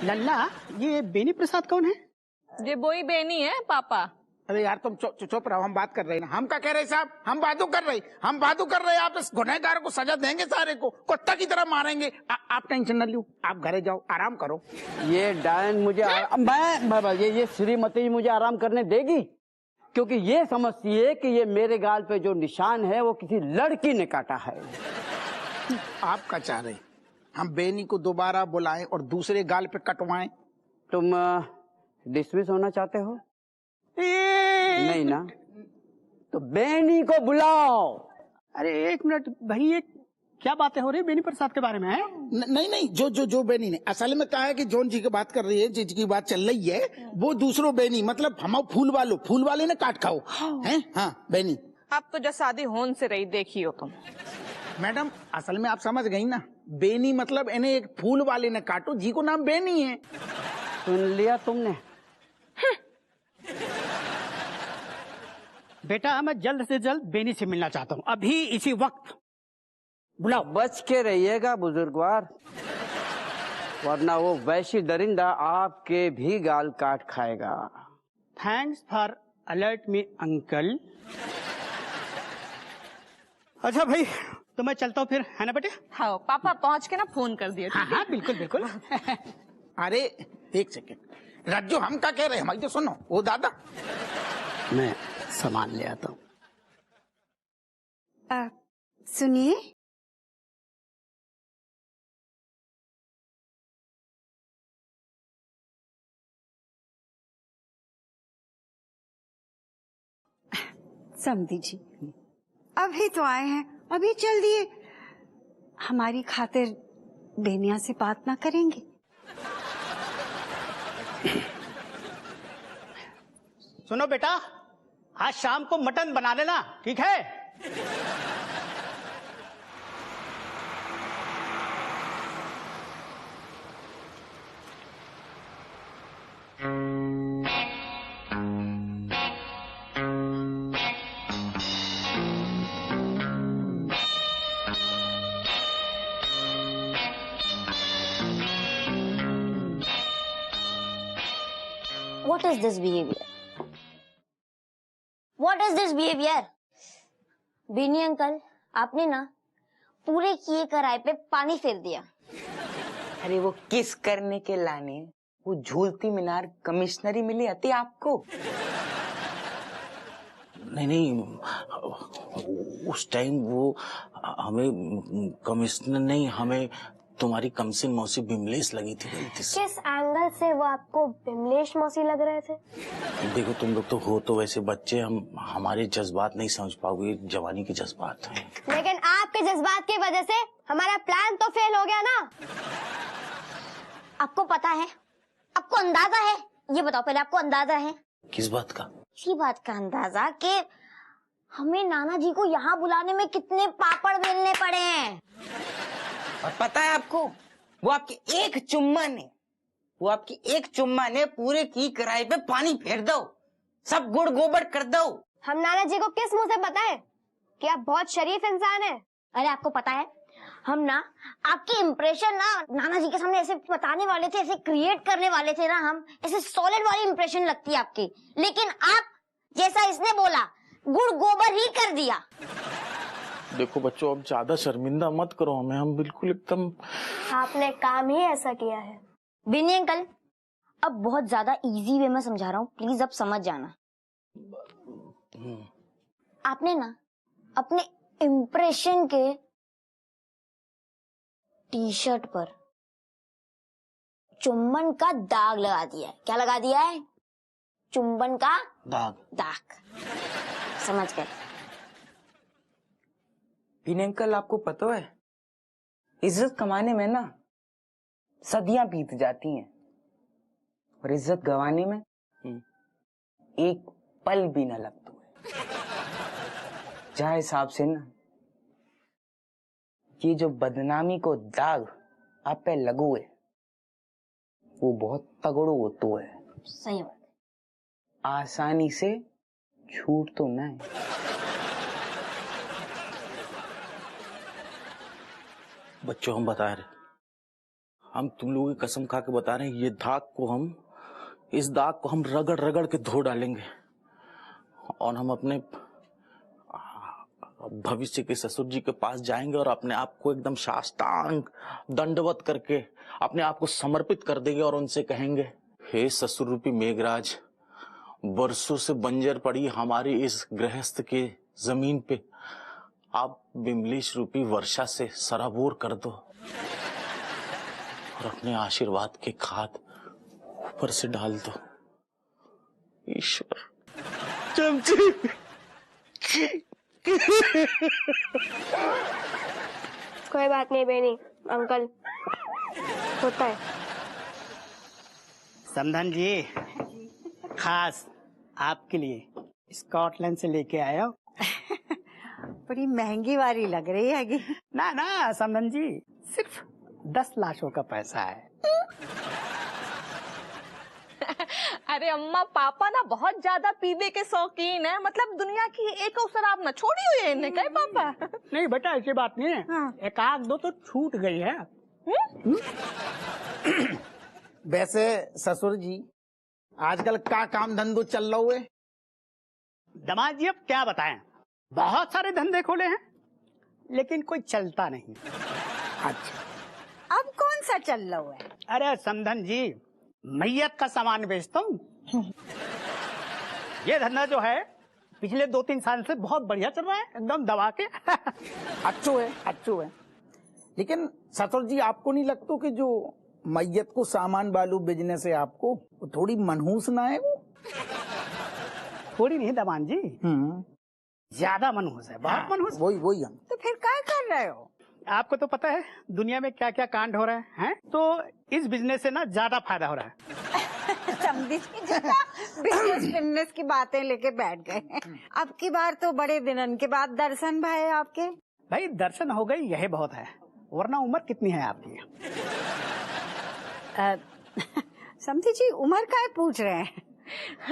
लल्ला, ये बेनी प्रसाद कौन है? ये वही बेनी है पापा। अरे यार तुम चुप रहो, हम बात कर रहे हैं ना। हम क्या कह रहे साहब? हम बातों कर रहे हैं। आप इस गुनहगार को सजा देंगे, सारे को कुत्ता की तरह मारेंगे। आप टेंशन न लो, आप घरे जाओ, आराम करो। ये डायन मुझे ये श्रीमती मुझे आराम करने देगी, क्योंकि ये समझती है कि ये मेरे गाल पे जो निशान है वो किसी लड़की ने काटा है। आप क्या चाह रहे? हम बेनी को दोबारा बुलाएं और दूसरे गाल पे कटवाएं? तुम डिसमिस होना चाहते हो? नहीं ना, तो बेनी को बुलाओ। अरे एक मिनट भाई, ये क्या बातें हो रही है बेनी प्रसाद के बारे में? है नहीं, जो बेनी ने असल में कहा है कि जॉन जी की बात कर रही है, जिसकी बात चल रही है वो दूसरो बेनी, मतलब हम फूल वाले ने काट खाओ हैं। हाँ बेनी। अब तो जो शादी होन से रही देखी हो तुम। मैडम असल में आप समझ गई ना, बेनी मतलब इन्हें एक फूल वाले ने काटो, जी को नाम बेनी है। सुन लिया तुमने? बेटा, मैं जल्द से जल्द बेनी से मिलना चाहता हूँ, अभी इसी वक्त बुलाओ। बच के रहिएगा बुजुर्गवार, वरना वो वैसी दरिंदा आपके भी गाल काट खाएगा। Thanks for alert me uncle. अच्छा भाई, तो मैं चलता हूँ फिर, है ना बेटे? हाँ पापा पहुँच के ना फोन कर दिया। हाँ बिल्कुल बिल्कुल। अरे एक सेकेंड रज्जू, हम क्या कह रहे हैं? हमारी तो सुनो। वो दादा, मैं सामान ले आता हूँ। सुनिए, समझी जी, अभी तो आए हैं, अभी चल दिए। हमारी खातिर बेनिया से बात ना करेंगे? सुनो बेटा, आज शाम को मटन बना लेना, ठीक है? What is this behavior? What is this behavior? Bini uncle, आपने ना पूरे किए कराए पे पानी फेर दिया। अरे वो किस करने के लाने, वो झूलती मीनार कमिश्नरी मिली आती आपको? नहीं, उस टाइम वो हमें कमिश्नर नहीं, हमें तुम्हारी कमसिन मौसी बिमलेश लगी थी गलती से। किस एंगल से वो आपको बिमलेश मौसी लग रहे थे? देखो तुम लोग तो हो तो वैसे बच्चे, हमारे जज्बात नहीं समझ पाओगे, जवानी के जज्बात हैं। लेकिन आपके जज्बात की वजह से हमारा प्लान तो फेल हो गया ना। आपको पता है, आपको अंदाजा है, ये बताओ पहले, आपको अंदाजा है? किस बात का? इसी बात का अंदाजा कि हमें नाना जी को यहाँ बुलाने में कितने पापड़ बेलने पड़े हैं। और पता है आपको, वो आपकी एक चुम्मा ने पूरे की कराई पे पानी फेर दो, सब गुड़ गोबर कर दो। हम नाना जी को किस मुंह से बताएं कि आप बहुत शरीफ इंसान हैं? अरे आपको पता है, हम ना आपकी इम्प्रेशन ना नाना जी के सामने ऐसे बताने वाले थे, ऐसे क्रिएट करने वाले थे ना, हम ऐसे सॉलिड वाली इम्प्रेशन लगती है आपकी, लेकिन आप जैसा इसने बोला गुड़ गोबर ही कर दिया। देखो बच्चों, अब ज्यादा शर्मिंदा मत करो हमें, हम बिल्कुल एकदम। आपने काम ही ऐसा किया है। बीनी अंकल, अब बहुत ज्यादा इजी वे में समझा रहा हूँ, प्लीज अब समझ जाना। आपने ना अपने इम्प्रेशन के टी शर्ट पर चुंबन का दाग लगा दिया है। क्या लगा दिया है? चुंबन का दाग। समझ गए? बीनी अंकल, आपको पता है, इज्जत कमाने में ना सदियां बीत जाती हैं और इज्जत गंवाने में एक पल भी न लगता है। जहाँ हिसाब से ना ये जो बदनामी को दाग आप पे लगो है, वो बहुत तगड़ो होतो है। सही बात। आसानी से छूट तो ना है। बच्चों हम बता रहे, हम तुम लोगों की कसम खा के बता रहे हैं, इस दाग को हम रगड़ रगड़ के धो डालेंगे और हम अपने भविष्य के ससुर जी के पास जाएंगे और अपने आप को एकदम साष्टांग दंडवत करके अपने आप को समर्पित कर देंगे और उनसे कहेंगे, हे ससुर रूपी मेघराज, बरसों से बंजर पड़ी हमारी इस गृहस्थ के जमीन पे आप बिमलेश रूपी वर्षा से सराबोर कर दो और अपने आशीर्वाद के खाद ऊपर से डाल दो। ईश्वर चमची कोई बात नहीं बेनी, अंकल होता है। समधन जी, खास आपके लिए स्कॉटलैंड से लेके आया हूँ। बड़ी महंगी वाली लग रही है। ना ना समधन जी, सिर्फ 10 लाशों का पैसा है। अरे अम्मा पापा ना बहुत ज्यादा पीने के शौकीन है, मतलब दुनिया की एक अवसर आप ना छोड़ी हुई है इन्हें, कहे पापा। नहीं बेटा, ऐसी बात नहीं है। हाँ। एक आध दो तो छूट गई है। वैसे ससुर जी आजकल का काम धंधो चल रहा हुए? दामाद जी अब क्या बताएं, बहुत सारे धंधे खोले हैं लेकिन कोई चलता नहीं। अच्छा, अब कौन सा चल रहा है? अरे समधन जी, मैयत का सामान बेचता हूँ। ये धंधा जो है पिछले 2-3 साल से बहुत बढ़िया चल रहा है, एकदम दबा के। अच्छो है। लेकिन ससुर जी, आपको नहीं लगता कि जो मैयत को सामान वालू बिजनेस है आपको, वो थोड़ी मनहूस ना है? वो थोड़ी नहीं दामाद जी, ज्यादा मनहूस है, बहुत मनहूस। वही हम। तो फिर क्या कर रहे हो? आपको तो पता है दुनिया में क्या क्या कांड हो रहे हैं, तो इस बिजनेस से ना ज्यादा फायदा हो रहा है। समझी बिजनेस की बातें लेके बैठ गए। अब की बार तो बड़े दिनन के बाद दर्शन भाई आपके। भाई दर्शन हो गई यही बहुत है, वरना उम्र कितनी है आपकी? समझी जी, उम्र का पूछ रहे हैं?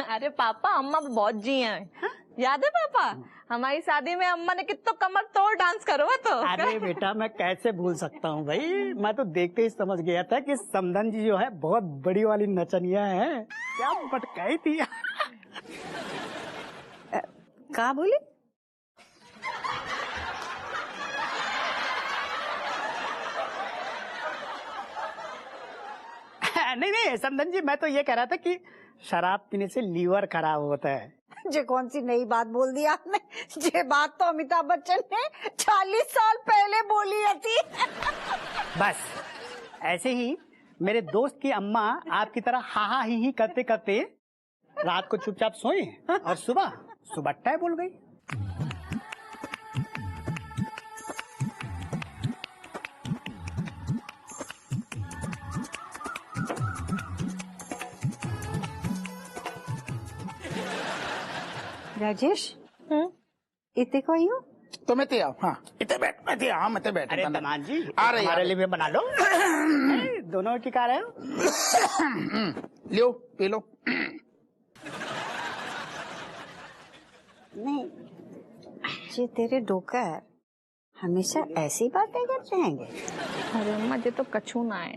अरे पापा, अम्मा बहुत जी हैं। याद है पापा, हमारी शादी में अम्मा ने कितना कमर तोड़ डांस करो तो। अरे बेटा, मैं कैसे भूल सकता हूँ भाई, मैं तो देखते ही समझ गया था कि समधन जी जो है बहुत बड़ी वाली नचनिया है। क्या पटकाई थी। कहाँ बोली? नहीं समधन जी, मैं तो ये कह रहा था कि शराब पीने से लीवर खराब होता है। जो कौन सी नई बात बोल दी आपने? ये बात तो अमिताभ बच्चन ने 40 साल पहले बोली थी। बस ऐसे ही मेरे दोस्त की अम्मा आपकी तरह हा ही करते करते रात को चुपचाप सोई और सुबह सुबट्टा बोल गई। राजेश, इतने को ही हो? तो मैं आओ। हाँ, इतने बैठ। अरे दामाद जी, आ रहे हमारे लिए भी बना लो। दोनों टिका रहे हो। लियो, पी लो। नहीं, ये तेरे डोकर हमेशा ऐसी बातें करते हैं। अरे अम्मा, ये तो कछू ना है।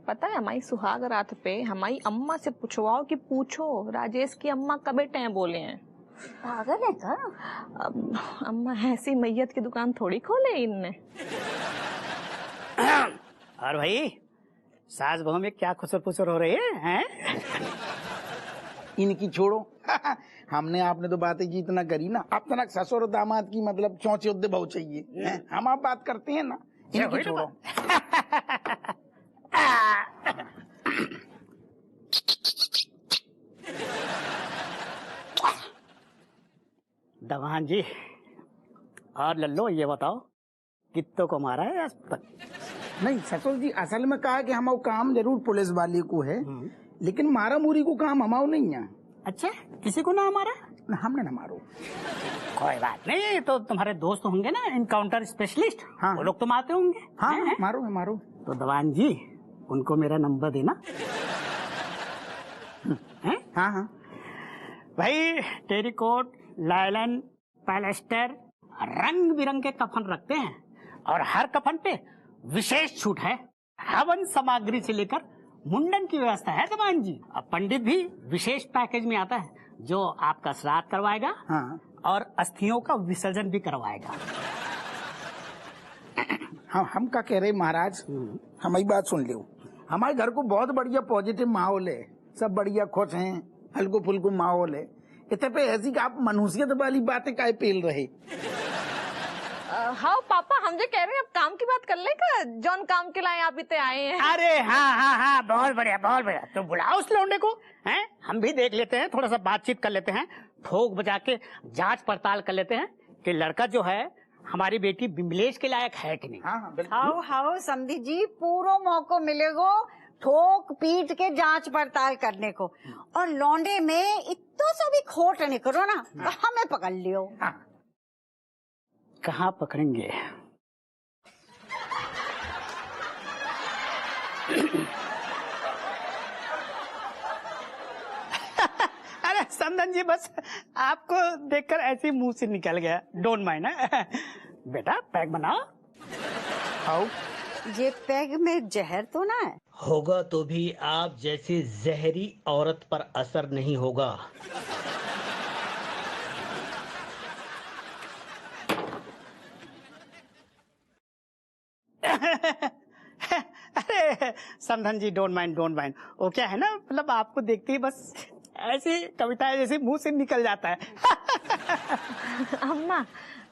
पता है हमारी सुहाग रात पे हमारी अम्मा से पूछवाओ कि पूछो राजेश की अम्मा कबे टैं बोले हैं। पागल है का? अम्मा ऐसी मैयत की दुकान थोड़ी खोले इनने। और भाई सास बहू में क्या खुसर फुसर हो रही है? इनकी छोड़ो। हमने आपने तो बातें जी इतना करी ना, अब तक ससुर दामाद की मतलब चौंचे उद्दे बहुत चाहिए। हम आप बात करते हैं ना, इनकी छोड़ो। दवान जी और लल्लो, ये बताओ कित्तों को मारा है आज तक? नहीं ससुर जी, असल में कहा कि हमारा काम जरूर पुलिस वाले को है, लेकिन मारा मुरी को काम हमारा नहीं है। अच्छा, किसी को ना मारा? ना, हमने ना मारो। कोई बात नहीं, तो तुम्हारे दोस्त होंगे ना इनकाउंटर स्पेशलिस्ट। हाँ, वो लोग तो मारते होंगे। हाँ, मारो। तो दवान जी उनको मेरा नंबर देना। हाँ। भाई टेरिकोट, लायलन, पैलेस्टर रंग बिरंगे कफन रखते हैं और हर कफन पे विशेष छूट है। हवन सामग्री से लेकर मुंडन की व्यवस्था है दमान जी। अब पंडित भी विशेष पैकेज में आता है, जो आपका श्राद्ध करवाएगा हाँ और अस्थियों का विसर्जन भी करवाएगा। हम क्या कह रहे महाराज, हमारी बात सुन लो। हमारे घर को बहुत बढ़िया पॉजिटिव माहौल है, सब बढ़िया खुश हैं, हल्को फुल्को माहौल है। इतने पे ऐसी का आप मनुष्यत वाली बातें काहे पेल रहे? हाँ पापा, हम जो कह रहे हैं अब काम की बात कर ले का, जौन काम के लाए आप इतने आए हैं। अरे हाँ, बहुत बढ़िया बहुत बढ़िया। तो बुलाओ उस लौंडे को, हैं? हम भी देख लेते हैं, थोड़ा सा बातचीत कर लेते हैं, ठोक बजा के जांच पड़ताल कर लेते हैं कि लड़का जो है हमारी बेटी बिमलेश के लायक है कि नहीं। हाँ बिल्कुल। हाओ हाओ समधी जी, पूरा मौका मिलेगो ठोक पीट के जांच पड़ताल करने को। और लौंडे में इतना सा भी खोट नहीं करो ना, तो हमें पकड़ लियो। हाँ। कहाँ पकड़ेंगे? अरे समधन जी, बस आपको देखकर ऐसे ही मुंह से निकल गया, डोंट माइंड। बेटा पैक बनाओ। आओ। ये पैग में जहर तो ना है? होगा तो भी आप जैसी जहरी औरत पर असर नहीं होगा। अरे समधन जी, डोंट माइंड। वो क्या है ना, मतलब आपको देखते ही बस ऐसी कविताएं जैसे मुंह से निकल जाता है। अम्मा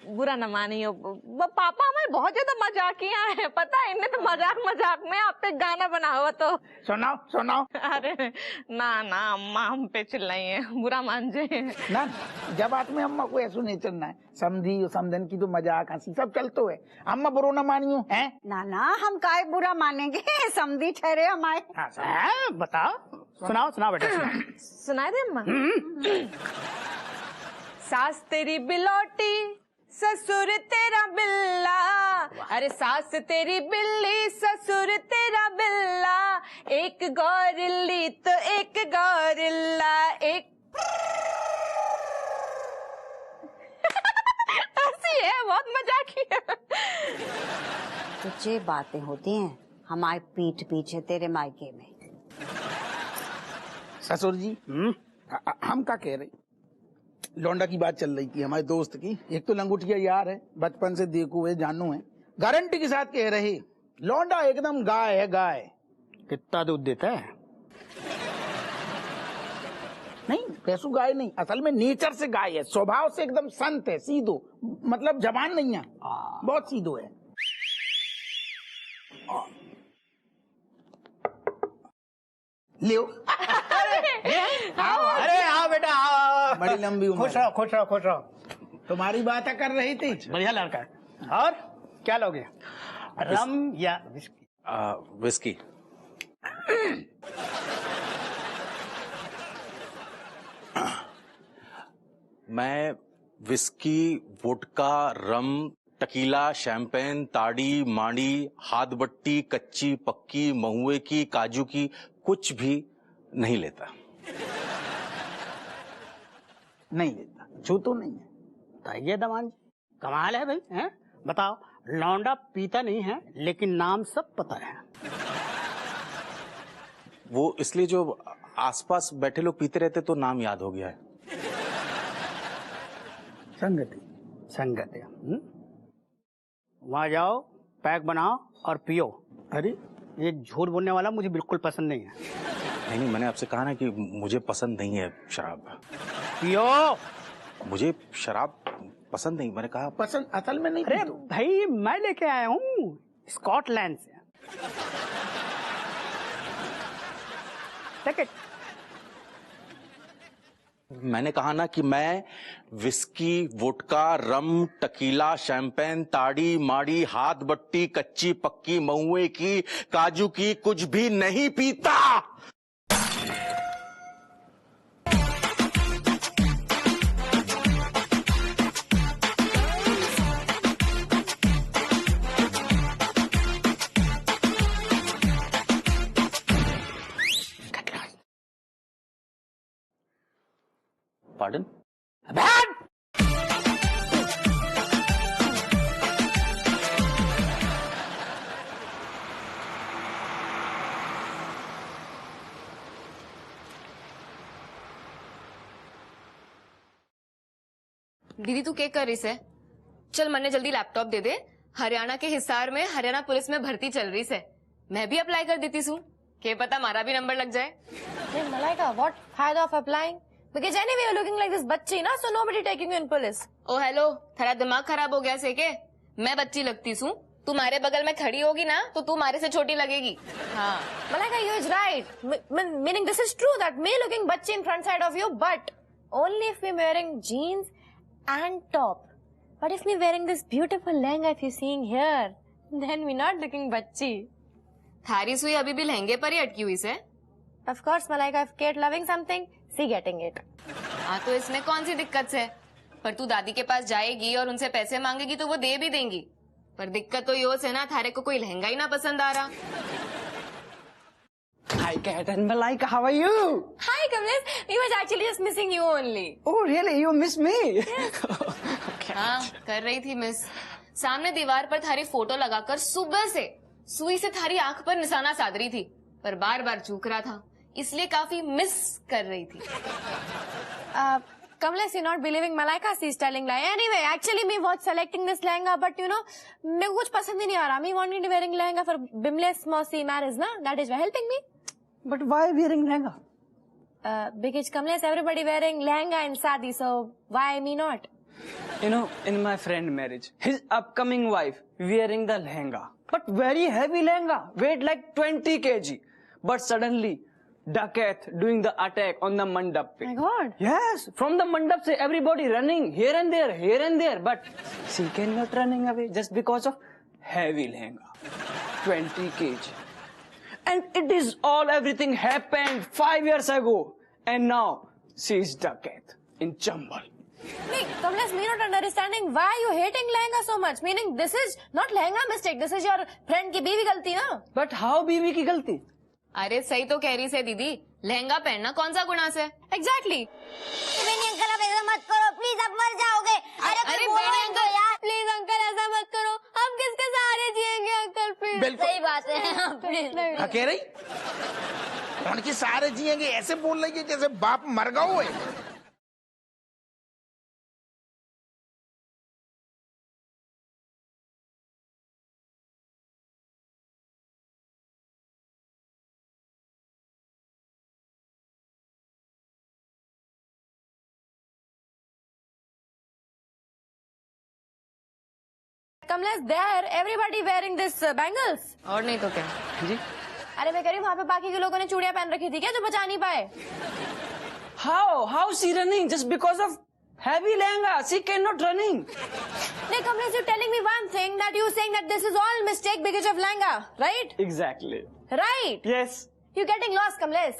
बुरा न मानियो, पापा हमारे बहुत ज्यादा मजाकिया है, पता है। इनने तो मजाक में आप पे गाना बना हुआ। तो सुनाओ। अरे ना अम्मा हम पे चिल्लाई है, बुरा मान जाए ना, जब बात में अम्मा को ऐसा नहीं चलना है। समझी समझन की तो मजाक हंसी सब चलतो है, अम्मा बुरो न मानियो है ना, हम काय बुरा मानेंगे, समधी ठहरे हमारे। बताओ, सुनाओ बेटा, सुनाए दे अम्मा। सास तेरी बिलौटी, ससुर तेरा बिल्ला, अरे सास तेरी बिल्ली, ससुर तेरा बिल्ला, एक गौरिल्ली तो एक गौरिल्ला, एक ऐसी है, बहुत मजाकी है। तो ये बातें होती हैं हमारे पीठ पीछे तेरे मायके में। ससुर जी, हम क्या कह रहे, लौंडा की बात चल रही थी हमारे दोस्त की। एक तो लंगूटिया यार है, बचपन से देखो है, जानू है, गारंटी के साथ कह रहे लौंडा एकदम गाय है, गाय। कितना दूध देता है? नहीं पैसू गाय नहीं, असल में नेचर से गाय है, स्वभाव से एकदम संत है, सीधो, मतलब जबान नहीं है, बहुत सीधो है। लियो। अरे आओ बेटा, आओ। बड़ी लंबी उम्र। खुश रहो। तुम्हारी बातें कर रही थी। बढ़िया लड़का है। और क्या लोगे, रम या विस्की? विस्की। मैं विस्की, वोडका, रम, टकीला, शैंपेन, ताड़ी, माड़ी, हाथ बट्टी, कच्ची पक्की, महुए की, काजू की कुछ भी नहीं लेता। नहीं लेता, जो तो नहीं है। बताइए दमान जी, कमाल है भाई, हैं? बताओ, लौंडा पीता नहीं है लेकिन नाम सब पता है। वो इसलिए जो आसपास बैठे लोग पीते रहते तो नाम याद हो गया है। संगति। वहां जाओ, पैक बनाओ और पियो। अरे ये झूठ बोलने वाला मुझे बिल्कुल पसंद नहीं है। नहीं, मैंने आपसे कहा ना कि मुझे पसंद नहीं है शराब। पियो। मुझे शराब पसंद नहीं, मैंने कहा पसंद असल में नहीं। अरे भाई, मैं लेके आया हूँ स्कॉटलैंड से। टिकट। मैंने कहा ना कि मैं विस्की, वोडका, रम, टकीला, शैंपेन, ताड़ी, माड़ी, हाथ बट्टी, कच्ची पक्की, महुए की, काजू की कुछ भी नहीं पीता। पार्डन? दीदी तू क्या कर रही से? चल मन्ने जल्दी लैपटॉप दे दे। हरियाणा के हिसार में हरियाणा पुलिस में भर्ती चल रही से। मैं भी अप्लाई कर देती हूँ, क्या पता हमारा भी नंबर लग जाए। Malaika, what फायदा of applying? Because anyway you're looking like this बच्ची ना, so nobody taking you in police. Oh hello, तेरा दिमाग खराब हो गया से के? मैं बच्ची लगती हूँ, तुम्हारे बगल में खड़ी होगी ना तो तू हमारे से छोटी लगेगी। हाँ Malaika, you is right. Meaning this is true that me looking बच्ची in front side of you, but only if we wearing jeans and top. But if me wearing this beautiful lehenga, if you seeing here, then we not looking बच्ची. थारी सुई अभी भी लहंगे पर ही अटकी हुई से। Of course, Malaika, if Kate loving something, she getting it. हाँ तो इसमें कौन सी दिक्कत है? पर तू दादी के पास जाएगी और उनसे पैसे मांगेगी तो वो दे भी देंगी। पर दिक्कत तो यो है ना, थारे को कोई लहंगा ही ना पसंद आ रहा। Hi, Kat and Malaika, how are you? Hi, Kamlesh. We was actually just missing you only. Oh, really? You miss me? हाँ कर रही थी मिस। सामने दीवार पर थारी फोटो लगाकर सुबह से सुई से थारी आंख पर निशाना साध रही थी, पर बार बार चूक रहा था, इसलिए काफी मिस कर रही थी। Kamlesh, you're not believing Malaika, she's telling lie. Anyway, actually me was selecting this lehenga, but you know, मेरे को कुछ पसंद ही नहीं आ रहा. Me wanting to wearing lehenga for Bimle's Mosi marriage, na? That is helping me. But why wearing lehenga? Because Kamlesh, everybody wearing lehenga in Sadi, so why me not? You know, in my friend marriage, his upcoming wife wearing the lehenga, but very heavy lehenga, weighed like 20 kg. But suddenly, Dakat doing the attack on the mandap. My God. Yes, from the mandap say everybody running here and there, but she cannot running away just because of heavy lehenga, 20 kg. And it is everything happened 5 years ago, and now she is Dakat in Chambal. Me, Kamlesh, me not understanding why you hating lehenga so much. Meaning this is not lehenga mistake, this is your friend की बीवी गलती ना. But how बीवी की गलती? अरे सही तो कह रही से दीदी, लहंगा पहनना कौन सा गुनाह से? Exactly. अंकल अब ऐसा मत करो प्लीज, अब मर जाओगे। अरे बोलो अंकल यार, प्लीज अंकल ऐसा मत करो, हम किसके सहारे जिएंगे अंकल प्लीज। बिल्कुल सही बात है प्लीज। हाँ, कह रही कौन के सारे जिएंगे, ऐसे बोल रही है जैसे बाप मर गया हुए। Kamlesh, there everybody wearing this bangles. और नहीं तो क्या जी? अरे मैं कह रही हूँ वहाँ पे बाकी के लोगों ने चूड़ियाँ पहन रखी थी क्या जो बचा नहीं पाए? How she running just because of heavy lehenga? She cannot running. No, Kamlesh, you're telling me one thing that you're saying that this is all mistake because of lehenga, right? Exactly. Right. Yes. You're getting lost, Kamlesh.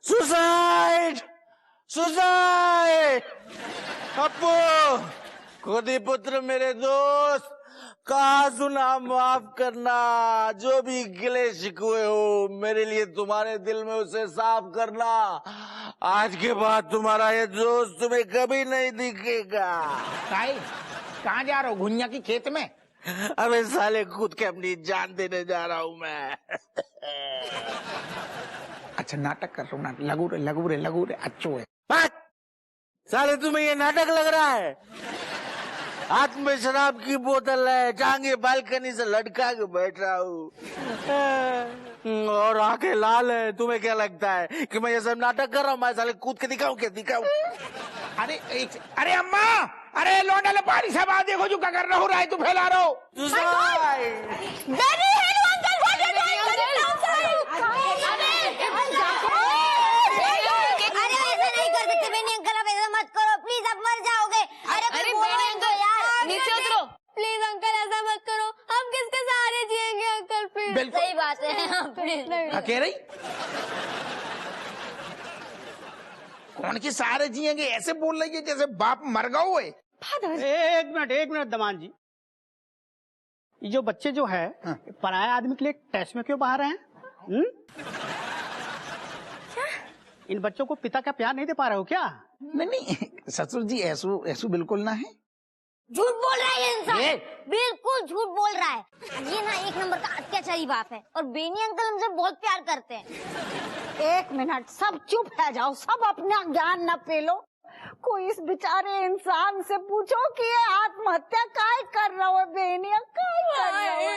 Suicide suicide अपू खुदी पुत्र मेरे दोस्त, कहा सुना माफ करना, जो भी गिले शिकवे हो मेरे लिए तुम्हारे दिल में उसे साफ करना। आज के बाद तुम्हारा ये दोस्त तुम्हें कभी नहीं दिखेगा। कहाँ जा रहा हो? घुनिया की खेत में? अबे साले खुद के अपनी जान देने जा रहा हूँ मैं। अच्छा नाटक कर रहा हूँ, लगू रे अच्छो है। साले तुम्हें ये नाटक लग रहा है? हाथ में शराब की बोतल है, टांगे बालकनी से लटका के बैठ रहा हूँ और आंखें लाल है। तुम्हें क्या लगता है कि मैं ये सब नाटक कर रहा हूँ? मैं साले कूद के दिखाऊं क्या? दिखाऊं? अरे अम्मा, अरे लौंडा लपारी सब आ देखो जो क्या कर रहा हो रहा है, तू फैला रहा हो। नीचे उतरो। प्लीज अंकल ऐसा मत करो, हम किसके सहारे जिएंगे अंकल प्लीज। सही बात है प्लीज। कह रही कौन के सहारे जिएंगे, ऐसे बोल रही है जैसे बाप मर गया हुए। एक मिनट दमान जी, ये जो बच्चे जो है पराया आदमी के लिए टेस्ट में क्यों बाहर हैं? इन बच्चों को पिता का प्यार नहीं दे पा रहे हो क्या? नहीं ससुर जी, ऐसू बिल्कुल ना है। झूठ बोल रहा है ये इंसान, बिल्कुल झूठ बोल रहा है। ये ना एक नंबर का अत्याचारी बाप है और बेनी अंकल हमसे बहुत प्यार करते हैं। एक मिनट, सब चुप है जाओ, सब अपना ज्ञान न पेलो। कोई इस बेचारे इंसान से पूछो कि ये आत्महत्या काहे कर रहा है, बेनिया काहे कर रहा है।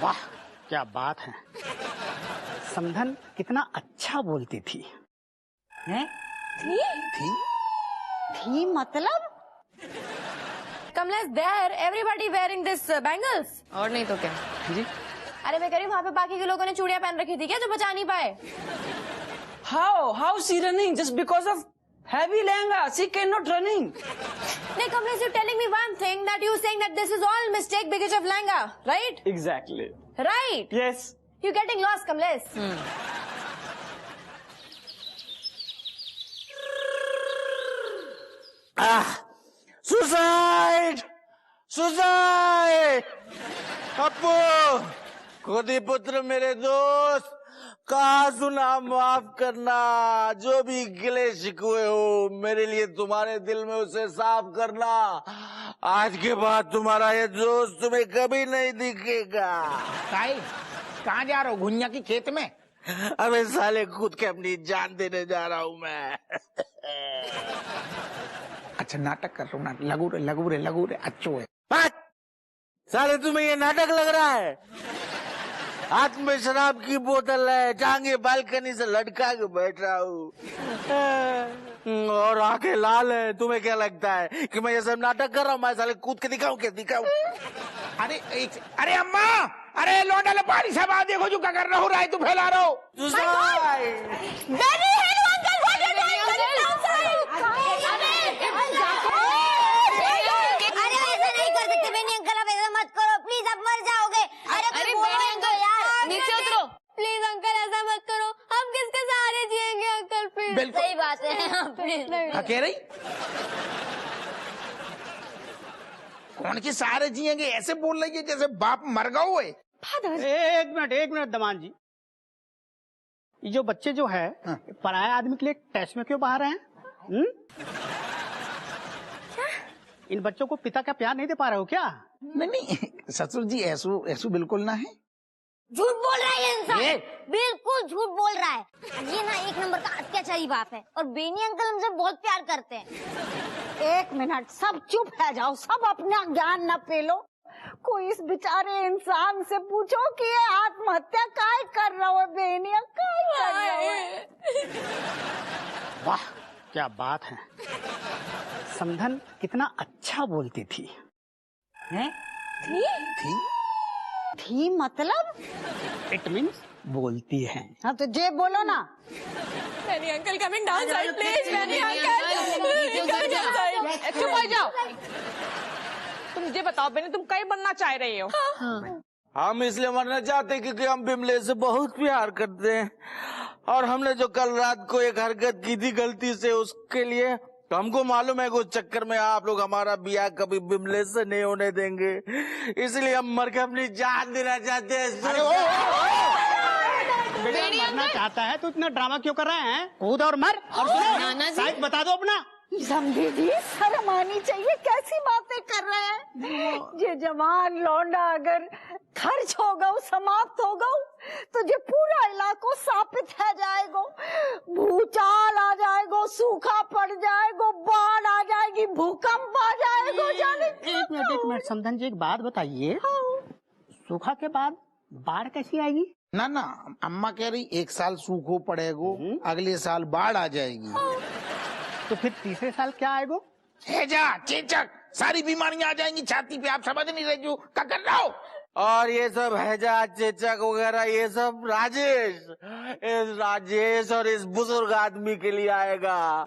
वाह क्या बात है, समधन कितना अच्छा बोलती थी। हैं? थी मतलब? Kamlesh, there everybody wearing this bangles. और नहीं तो क्या जी? अरे मैं कह रही हूँ वहाँ पे बाकी के लोगों ने चूड़ियां पहन रखी थी क्या जो बचा नहीं पाए? How she running just because of heavy lehenga? She cannot running. नहीं Kamlesh, you telling me one thing that you saying that this is all mistake because of lehenga, right? Exactly. Right. Yes. You getting lost, Kamlesh. Suicide suicide. अपू खुदी पुत्र मेरे दोस्त, कहा सुना माफ करना, जो भी गिले शिकवे हो मेरे लिए तुम्हारे दिल में उसे साफ करना। आज के बाद तुम्हारा ये दोस्त तुम्हें कभी नहीं दिखेगा। कहाँ जा रहा हो? घुनिया की खेत में? अबे साले खुद के अपनी जान देने जा रहा हूँ मैं। अच्छा नाटक कर रहा हूँ, लगू रे अच्छो है। साले तुम्हें ये नाटक लग रहा है? हाथ में शराब की बोतल है, टांगे बालकनी से लटका के बैठ रहा हूँ और आंखें लाल है। तुम्हें क्या लगता है कि मैं ये सब नाटक कर रहा हूँ? मैं साले कूद के दिखाऊं क्या? दिखाऊं? अरे अम्मा, अरे लौंडा लपाड़ी सब आ देखो जो क्या कर रहा हो, राय तू फैला रहा हो। अरे ऐसा नहीं कर सकते बेनी अंकल, आप ऐसा मत करो प्लीज, आप मर जाओगे। अरे बेनी अंकल यार नीचे उतरो प्लीज अंकल, ऐसा मत करो, हम किसके सहारे जिएंगे अंकल प्लीज। सही बात है, प्लीज। कह रही कौन के सहारे जिएंगे? ऐसे बोल रही है जैसे बाप मर गया हुए। एक मिनट दमान जी, ये जो बच्चे जो है पराये आदमी के लिए टेस्ट में क्यों बाहर हैं? इन बच्चों को पिता का प्यार नहीं दे पा रहे हो क्या? नहीं ससुर जी, ऐसू बिल्कुल ना है। झूठ बोल रहा है ये इंसान, बिल्कुल झूठ बोल रहा है। ये ना एक नंबर का अत्याचारी बाप है और बेनी अंकल हमसे बहुत प्यार करते हैं। एक मिनट, सब चुप है जाओ, सब अपना ज्ञान न पेलो। कोई इस बेचारे इंसान से पूछो कि ये आत्महत्या काहे कर रहा है, बेनिया काहे कर रहा है। वाह क्या बात है, समधन कितना अच्छा बोलती थी। हैं? थी मतलब? इट मीन्स बोलती है। हाँ तो जे बोलो ना। Benny uncle coming down side please, Benny uncle चुप हो जाओ। तुम मुझे बताओ बेनी, तुम कहीं बनना चाह रही हो? हम इसलिए मरना चाहते क्योंकि हम बिमले से बहुत प्यार करते हैं और हमने जो कल रात को एक हरकत की थी गलती से, उसके लिए हमको मालूम है कि उस चक्कर में आप लोग हमारा ब्याह कभी बिमले से नहीं होने देंगे, इसलिए हम मर के अपनी जान देना चाहते हैं। मरना चाहता है तो इतना ड्रामा क्यों कर रहे हैं? कूद और मर। और सुनो, साइज बता दो अपना। समझी जी, शर्म आनी चाहिए, कैसी बातें कर रहे हैं? ये जवान लौंडा अगर खर्च हो गओ, समाप्त हो गओ, तो ये पूरा इलाको सापित है जाएगो, भूचाल आ जाएगो, सूखा पड़ जाएगो, बाढ़ आ जाएगी, भूकंप आ जाएगो। जाने एक मिनट समधन जी, एक बात बताइए, सूखा के बाद बाढ़ कैसी आएगी? ना अम्मा कह रही 1 साल सूखो पड़ेगो, अगले साल बाढ़ आ जाएगी। तो फिर तीसरे साल क्या आएगो? हैजा, चेचक, सारी बीमारियां आ जाएंगी छाती पे। आप समझ नहीं रहे जो क्या कर रहा हो? और ये सब हैजा चेचक वगैरह ये सब राजेश और इस बुजुर्ग आदमी के लिए आएगा।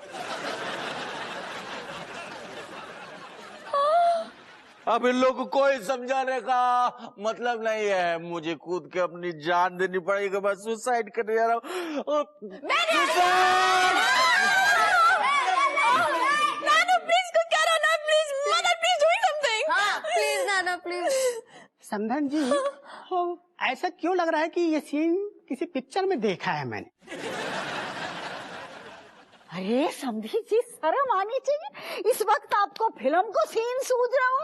अब इन लोग को कोई समझाने का मतलब नहीं है, मुझे कूद के अपनी जान देनी पड़ेगी। मैं सुसाइड करने जा रहा हूँ। समधन जी, ऐसा क्यों लग रहा है कि ये सीन किसी पिक्चर में देखा है मैंने? अरे समधी जी, शर्म आनी चाहिए। इस वक्त आपको फिल्म को सीन सूझ रहा हो।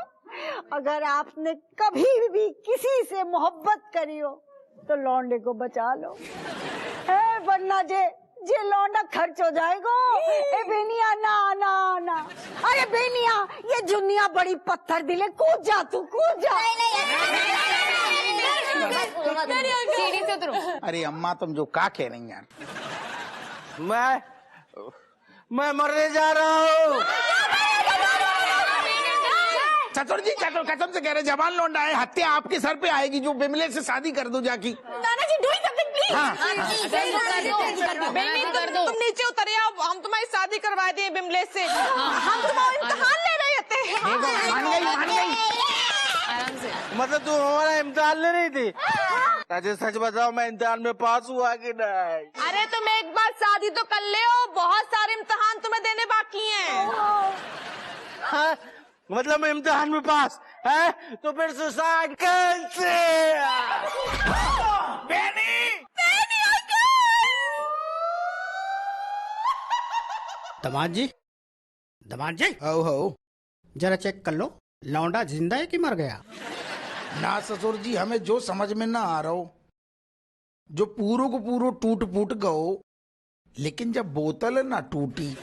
अगर आपने कभी भी किसी से मोहब्बत करी हो तो लौंडे को बचा लो, है वरना जे लौंडा खर्च हो जाएगा। ए बेनिया, ना ना ना, अरे बेनिया, ये जुनिया बड़ी पत्थर दिले, कूद जा तू, कूद जा। सीढ़ी से उतरो। अरे अम्मा तुम जो का कह रही यार। मैं मरने जा रहा हूँ। चतुर जी, चतुर कसम से कह रहे जवान लौंडा है, हत्या आपके सर पे आएगी। जो बिमले से शादी कर दो जाकी। नाना जी, डूइंग समथिंग प्लीज। तुम नीचे उतरिए, हम तुम्हारी शादी करवा दिए बिमले से। हम तुम्हारा इम्तिहान ले रहे थे। मान गई। आराम से। मतलब तू हमारा इम्तिहान ले रही थी? अच्छा सच बताओ, मैं इम्तिहान में पास हुआ कि नहीं? अरे तुम एक बार शादी तो कर ले, बहुत सारे इम्तिहान तुम्हें देने बाकी हैं। हाँ? मतलब मैं इम्तिहान में पास है तो फिर सुसाइड कैसे? दामाद जी, हो जरा चेक कर लो, लौंडा जिंदा है कि मर गया? ना ससुर जी, हमें जो समझ में ना आ रहा हो, जो पूरो को पूरो टूट फूट गओ, लेकिन जब बोतल ना टूटी